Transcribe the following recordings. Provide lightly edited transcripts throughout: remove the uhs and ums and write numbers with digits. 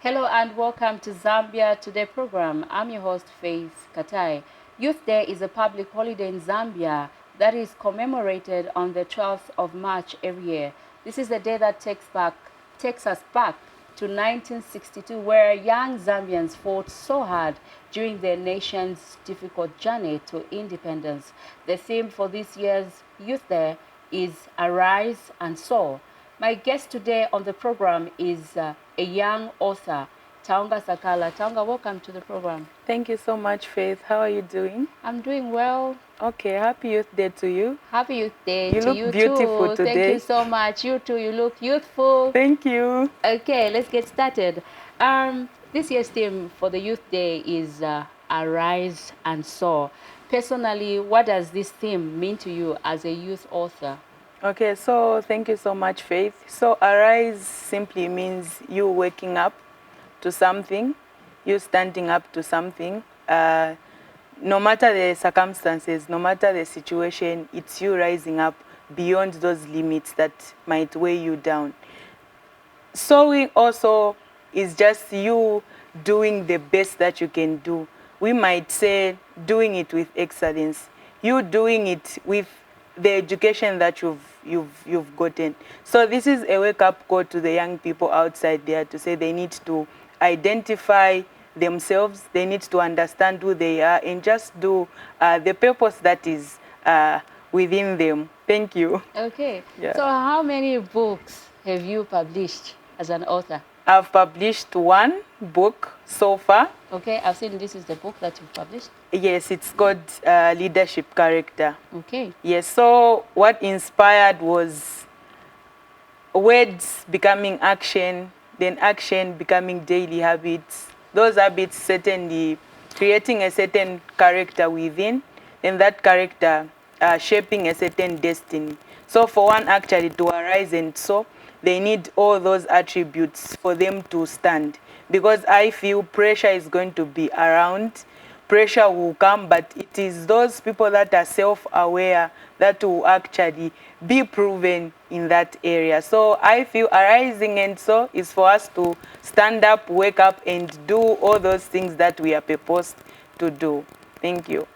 Hello and welcome to Zambia Today program. I'm your host, Faith Katai. Youth Day is a public holiday in Zambia that is commemorated on the 12th of March every year. This is the day that takes us back to 1962, where young Zambians fought so hard during their nation's difficult journey to independence. The theme for this year's Youth Day is Arise and Soar. My guest today on the program is a young author, Taonga Sakala. Taonga, welcome to the program. Thank you so much, Faith. How are you doing? I'm doing well. Okay, happy Youth Day to you. Happy Youth Day You to look you beautiful too. today. Thank you so much. You too, you look youthful. Thank you. Okay, let's get started. This year's theme for the Youth Day is Arise and Soar. Personally, what does this theme mean to you as a youth author? Okay, so thank you so much, Faith. So arise simply means you waking up to something, you standing up to something. No matter the circumstances, no matter the situation, it's you rising up beyond those limits that might weigh you down. Sewing also is just you doing the best that you can do. We might say doing it with excellence. You doing it with the education that you've gotten. So this is a wake-up call to the young people outside there to say they need to identify themselves, they need to understand who they are, and just do the purpose that is within them. Thank you. Okay, Yeah. so how many books have you published as an author? I've published one book so far. Okay, I've seen this is the book that you've published. Yes, it's called Leadership Character. Okay. Yes, so what inspired was words becoming action, then action becoming daily habits. Those habits certainly creating a certain character within, and that character shaping a certain destiny. So for one actually to arise and so, they need all those attributes for them to stand. Because I feel pressure is going to be around, pressure will come, but it is those people that are self-aware that will actually be proven in that area. So I feel arising and so is for us to stand up, wake up, and do all those things that we are purposed to do. Thank you.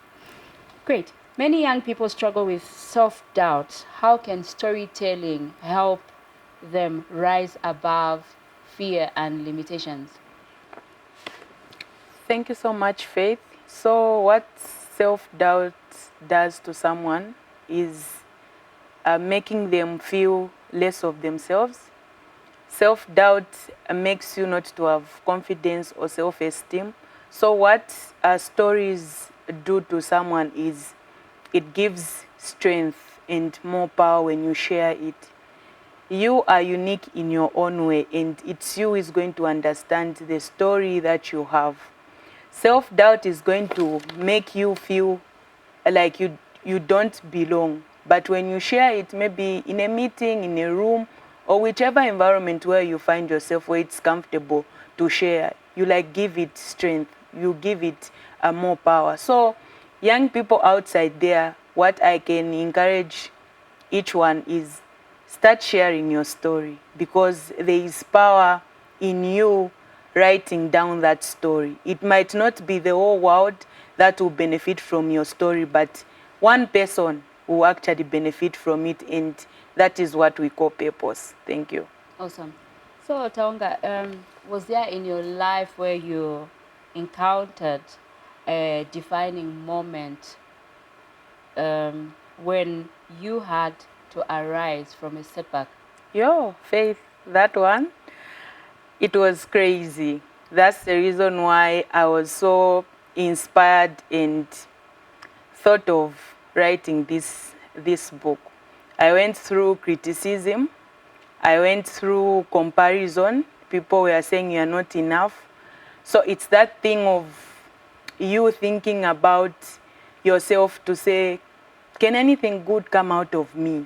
Great. Many young people struggle with self-doubt. How can storytelling help them rise above fear and limitations? Thank you so much, Faith. So what self-doubt does to someone is making them feel less of themselves. Self-doubt makes you not to have confidence or self-esteem. So what stories do to someone is it gives strength and more power when you share it. You are unique in your own way, and it's you who is going to understand the story that you have. Self-doubt is going to make you feel like you don't belong. But when you share it, maybe in a meeting, in a room, or whichever environment where you find yourself, where it's comfortable to share, you like give it strength, you give it more power. So young people outside there, what I can encourage each one is start sharing your story, because there is power in you writing down that story. It might not be the whole world that will benefit from your story, but one person will actually benefit from it, and that is what we call purpose. Thank you. Awesome. So, Taonga, was there in your life where you encountered a defining moment when you had to arise from a setback? Yo, Faith, that one, it was crazy. That's the reason why I was so inspired and thought of writing this book. I went through criticism. I went through comparison. People were saying you are not enough. So it's that thing of you thinking about yourself to say, can anything good come out of me?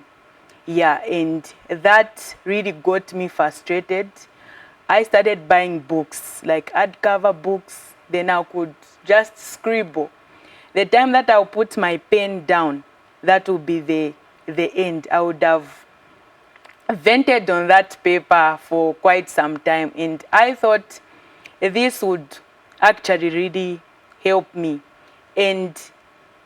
Yeah, and that really got me frustrated. I started buying books, like hardcover books, then I could just scribble. The time that I'll put my pen down, that will be the end. I would have vented on that paper for quite some time, and I thought this would actually really help me. And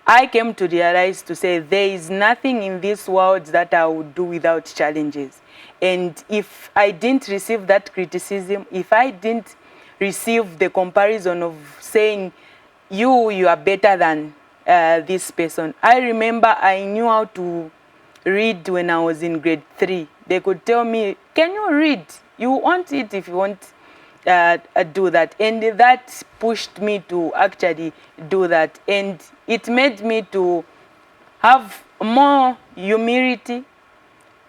I came to realize to say there is nothing in this world that I would do without challenges. And if I didn't receive that criticism, if I didn't receive the comparison of saying, you are better than this person. I remember I knew how to read when I was in grade 3. They could tell me, can you read? You want it if you want do that. And that pushed me to actually do that. And it made me to have more humility,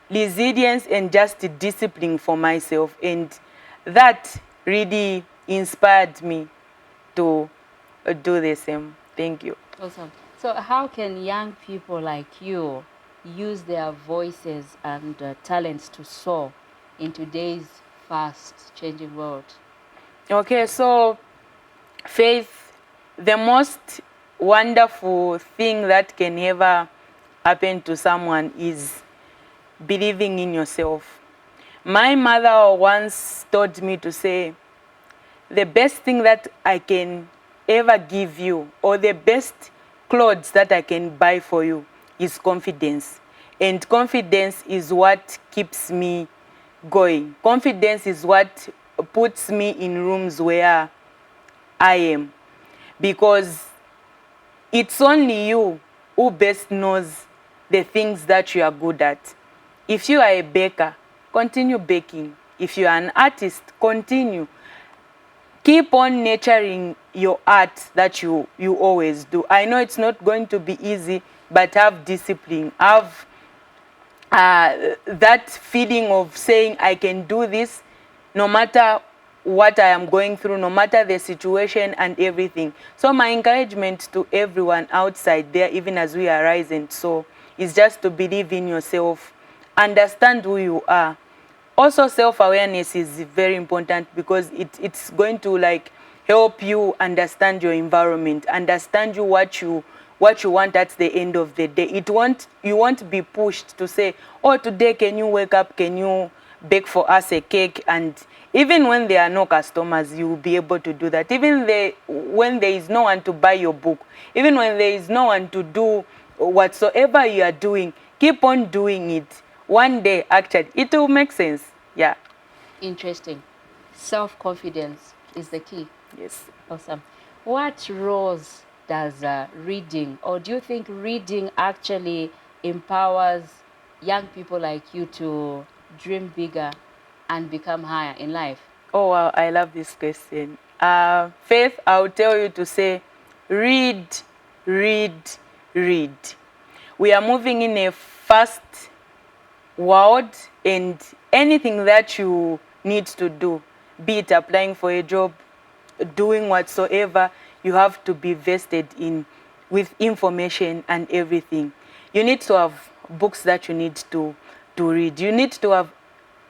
resilience, and just discipline for myself. And that really inspired me to do the same. Thank you. Awesome. So how can young people like you use their voices and talents to soar in today's fast changing world? Okay, so Faith, the most wonderful thing that can ever happen to someone is believing in yourself. My mother once taught me to say, the best thing that I can ever give you, or the best clothes that I can buy for you, is confidence. And confidence is what keeps me going. Confidence is what puts me in rooms where I am. Because it's only you who best knows the things that you are good at. If you are a baker, continue baking. If you are an artist, continue. Keep on nurturing your art that you always do. I know it's not going to be easy, but have discipline. Have that feeling of saying, I can do this no matter what I am going through, no matter the situation and everything. So my encouragement to everyone outside there, even as we are rising, so is just to believe in yourself, understand who you are. Also, self-awareness is very important because it's going to like help you understand your environment, understand what you want at the end of the day. You won't be pushed to say, oh, today can you wake up, can you bake for us a cake? And even when there are no customers, you will be able to do that. Even when there is no one to buy your book, even when there is no one to do whatsoever you are doing, keep on doing it. One day, actually, it will make sense. Yeah. Interesting. Self-confidence is the key. Yes. Awesome. What roles does reading, or do you think reading actually empowers young people like you to dream bigger and become higher in life? Oh, wow, I love this question. Faith, I'll tell you to say, read, read, read. We are moving in a fast world, and anything that you need to do, be it applying for a job, doing whatsoever, you have to be vested in with information and everything. You need to have books that you need to read. You need to have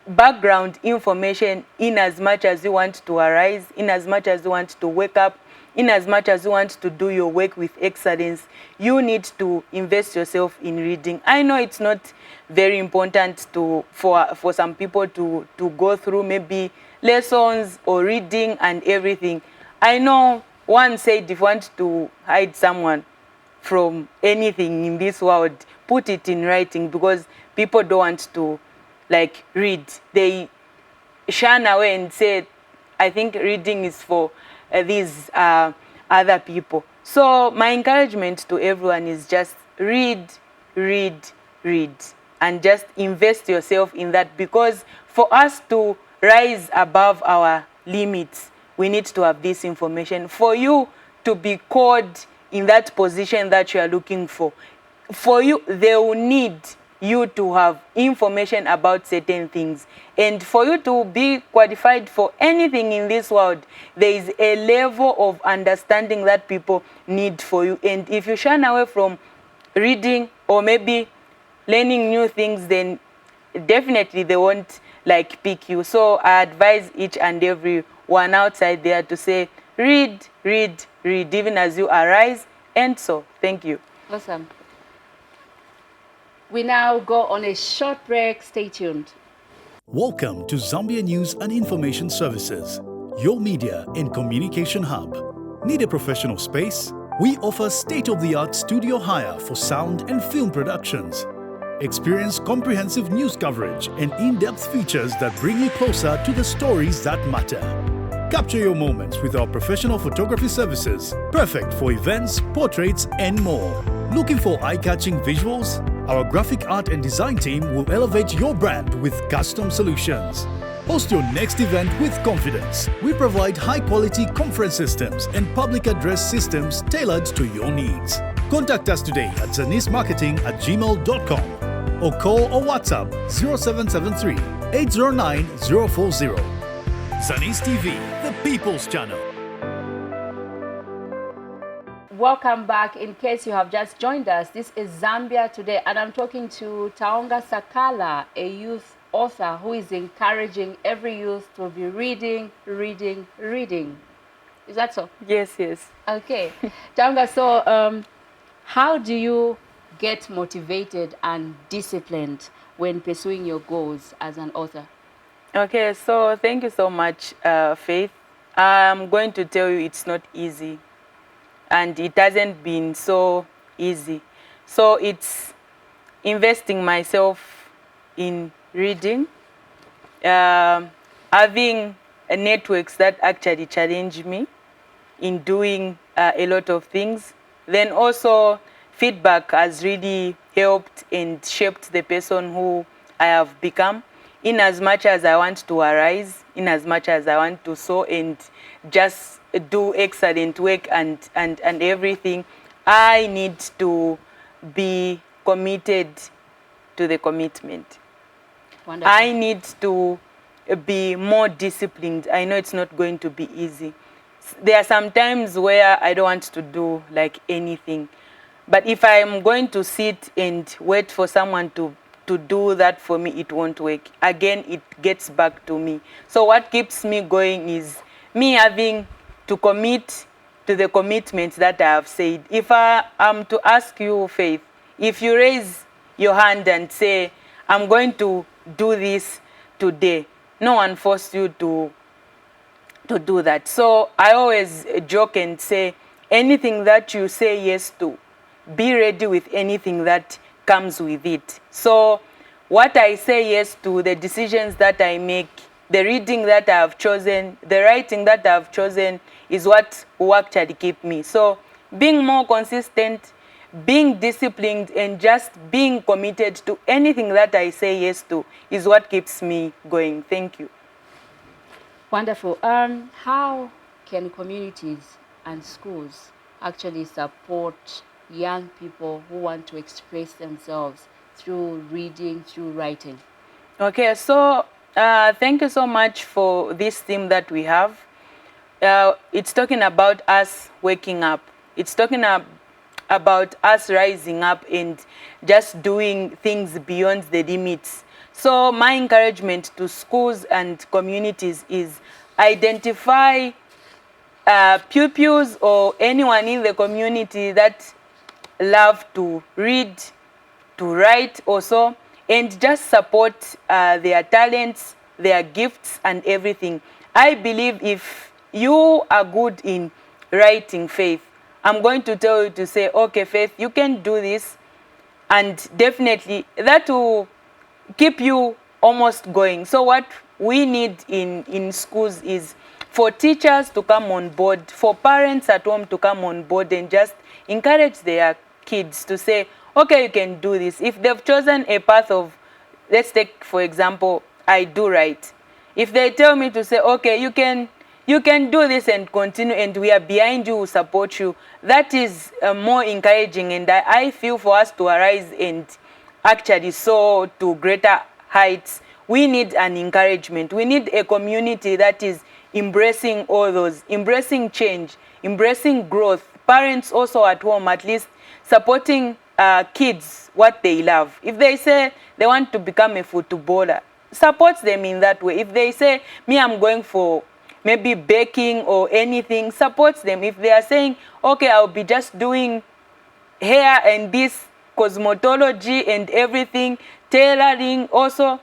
background information in as much as you want to arise, in as much as you want to wake up, in as much as you want to do your work with excellence. You need to invest yourself in reading. I know it's not very important for some people to go through maybe lessons or reading and everything. I know one said if you want to hide someone from anything in this world, put it in writing, because people don't want to like read. They shun away and say, I think reading is for these other people. So my encouragement to everyone is just read, read, read, and just invest yourself in that, because for us to rise above our limits, we need to have this information. For you to be called in that position that you are looking for you, they will need you to have information about certain things. And for you to be qualified for anything in this world, there is a level of understanding that people need for you. And if you shun away from reading or maybe learning new things, then definitely they won't like pick you. So I advise each and every one outside there to say, read, read, read, even as you arise. And so, thank you. Awesome. We now go on a short break. Stay tuned. Welcome to Zambia News and Information Services, your media and communication hub. Need a professional space? We offer state-of-the-art studio hire for sound and film productions. Experience comprehensive news coverage and in-depth features that bring you closer to the stories that matter. Capture your moments with our professional photography services, perfect for events, portraits, and more. Looking for eye-catching visuals? Our graphic art and design team will elevate your brand with custom solutions. Host your next event with confidence. We provide high-quality conference systems and public address systems tailored to your needs. Contact us today at zanismarketing@gmail.com or call or WhatsApp 0773 809 040. Zanis TV, the People's Channel. Welcome back. In case you have just joined us, this is Zambia Today, and I'm talking to Taonga Sakala, a youth author who is encouraging every youth to be reading. Is that so? Yes. Okay. Taonga, so how do you get motivated and disciplined when pursuing your goals as an author? Okay, so thank you so much, Faith. I'm going to tell you it's not easy. And it hasn't been so easy. So it's investing myself in reading, having networks that actually challenge me in doing a lot of things. Then also feedback has really helped and shaped the person who I have become. In as much as I want to arise, in as much as I want to soar and just do excellent work and everything, I need to be committed to the commitment. Wonderful. I need to be more disciplined. I know it's not going to be easy. There are some times where I don't want to do like anything. But if I'm going to sit and wait for someone to do that for me, it won't work. Again, it gets back to me. So what keeps me going is me having to commit to the commitments that I have said. If I am to ask you, Faith, if you raise your hand and say, I'm going to do this today, no one forced you to do that. So I always joke and say, anything that you say yes to, be ready with anything that comes with it. So what I say yes to, the decisions that I make, the reading that I have chosen, the writing that I have chosen is what will actually keep me. So being more consistent, being disciplined, and just being committed to anything that I say yes to is what keeps me going. Thank you. Wonderful. How can communities and schools actually support young people who want to express themselves through reading, through writing? Okay, so thank you so much for this theme that we have. It's talking about us waking up. It's talking about us rising up and just doing things beyond the limits. So my encouragement to schools and communities is identify pupils or anyone in the community that love to read, to write also, and just support their talents, their gifts, and everything. I believe if you are good in writing, Faith, I'm going to tell you to say, okay, Faith, you can do this, and definitely that will keep you almost going. So what we need in schools is for teachers to come on board, for parents at home to come on board and just encourage their kids to say, okay, you can do this. If they've chosen a path of, let's take, for example, I do write. If they tell me to say, okay, you can do this and continue, and we are behind you, support you, that is more encouraging. And I feel for us to arise and actually soar to greater heights, we need an encouragement. We need a community that is embracing all those, embracing change, embracing growth. Parents also at home, at least supporting kids what they love. If they say they want to become a footballer, support them in that way. If they say, me, I'm going for maybe baking or anything, support them. If they are saying, okay, I'll be just doing hair and this cosmetology and everything, tailoring also,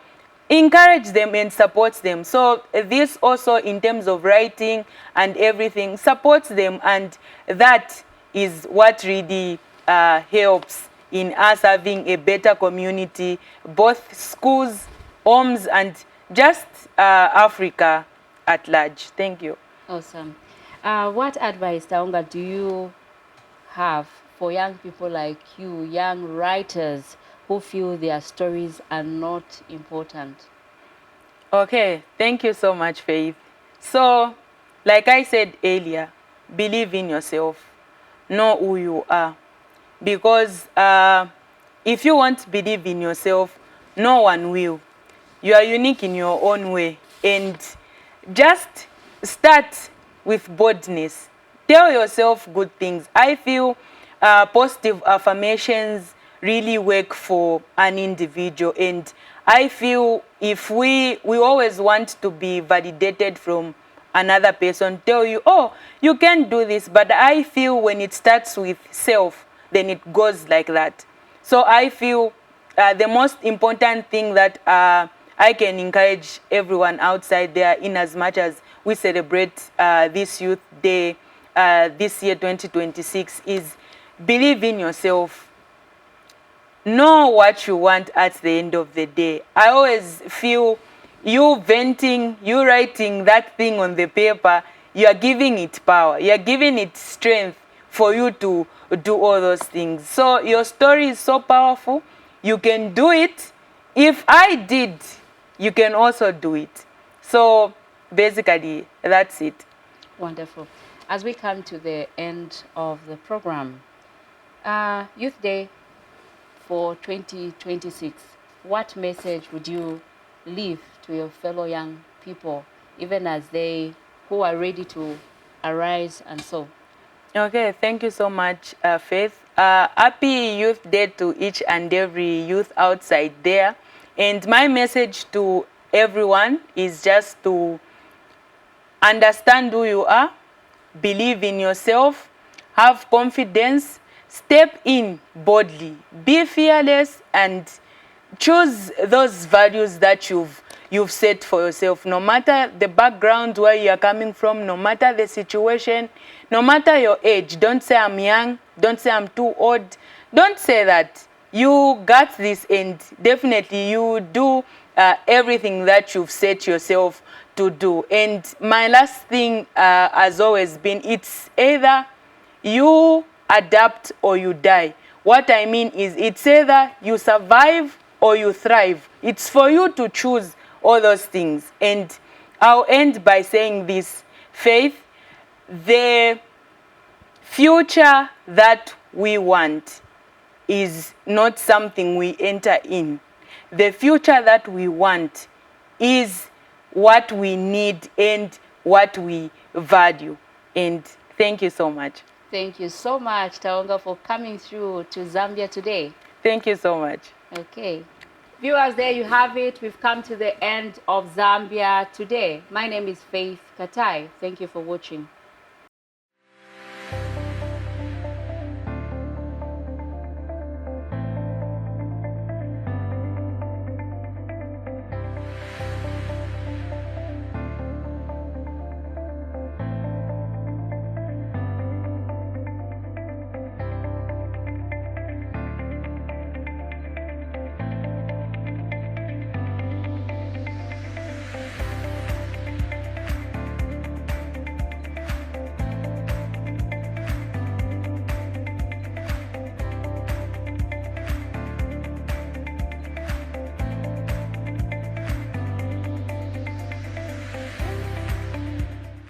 encourage them and supports them. So this also, in terms of writing and everything, supports them, and that is what really helps in us having a better community, both schools, homes, and just Africa at large. Thank you. Awesome. What advice, Taonga, do you have for young people like you, young writers who feel their stories are not important? Okay, thank you so much, Faith. So, like I said earlier, believe in yourself, know who you are. Because if you won't believe in yourself, no one will. You are unique in your own way. And just start with boldness. Tell yourself good things. I feel positive affirmations really work for an individual. And I feel if we always want to be validated from another person, tell you, oh, you can do this. But I feel when it starts with self, then it goes like that. So I feel the most important thing that I can encourage everyone outside there, in as much as we celebrate this Youth Day this year 2026, is believe in yourself. Know what you want at the end of the day. I always feel you venting, you writing that thing on the paper, you are giving it power, you are giving it strength for you to do all those things. So your story is so powerful. You can do it. If I did, you can also do it. So basically, that's it. Wonderful. As we come to the end of the program, Youth Day for 2026, what message would you leave to your fellow young people, even as they who are ready to arise and so? Okay, thank you so much, Faith. Happy Youth Day to each and every youth outside there. And my message to everyone is just to understand who you are, believe in yourself, have confidence, step in boldly, be fearless, and choose those values that you've set for yourself. No matter the background where you are coming from, no matter the situation, no matter your age. Don't say I'm young, don't say I'm too old. Don't say that. You got this, and definitely you do everything that you've set yourself to do. And my last thing has always been, it's either you adapt or you die. What I mean is, it's either you survive or you thrive. It's for you to choose all those things. And I'll end by saying this, Faith, the future that we want is not something we enter in. The future that we want is what we need and what we value. And thank you so much. Thank you so much, Taonga, for coming through to Zambia today. Thank you so much. Okay. Viewers, there you have it. We've come to the end of Zambia today. My name is Faith Katai. Thank you for watching.